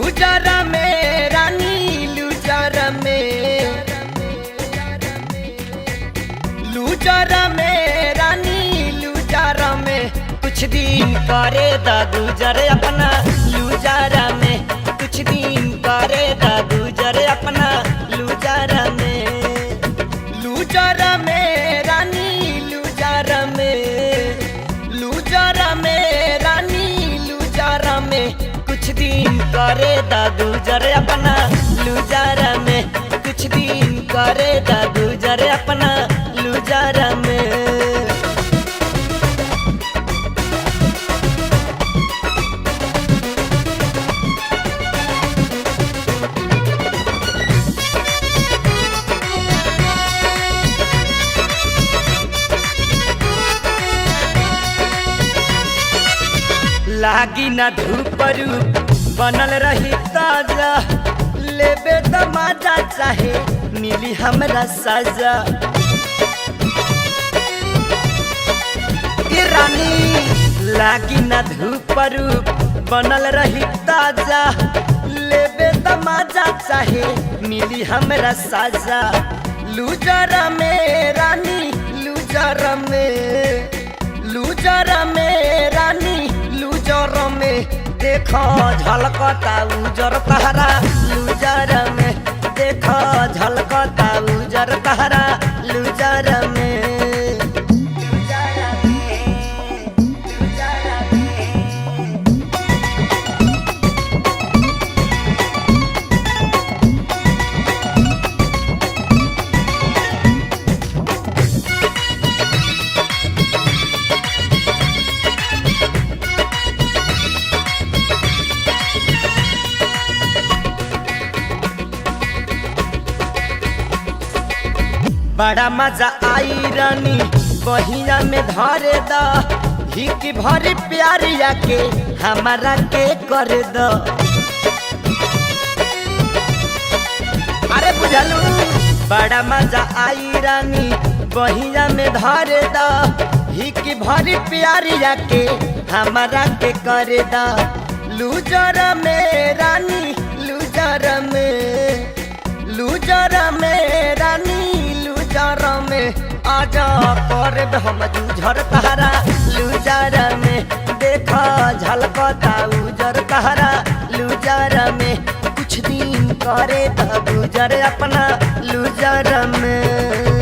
Loser में रानी loser में, loser में रानी लूजर में कुछ दिन करे दा गुजर अपना लूजर में, कुछ दिन करे दा गुजर अपना लूजर में। लूजर में रानी लूजर में, लूजर में रानी लूजर में कुछ दिन करे दा गुजर अपना लूजर में, कुछ दिन करे दा गुजर अपना लूजर में। लागी ना धूप रूप बनल रही ताजा, लेबे त मजा चाहे मिली हमरा सजा। ए रानी लागी ना धूप रूप बनल रही ताजा, लेबे त मजा चाहे मिली हमरा सजा। लूजर में रानी लूजर में, लूजर में रानी लूजर में देखो झलकता उजर तहरा लूजर में, देखो झलकता उजर तहरा लूजर में। बड़ा मजा आई रानी बहिया में धरे द, हिक भरी प्यारिया के हमारा के कर द। अरे बुझलू बड़ा मजा आई रानी बहिया में धरे द, हिक भरी प्यारिया के हमारा के कर द। लूजर में रानी लूजर में, लूजर में रानी लूजर में आजा करब हम जूझर तहरा लूजर में, देखा झलकता उजर तहरा लूजर में, कुछ दिन करे द गुजर अपना लूजर में।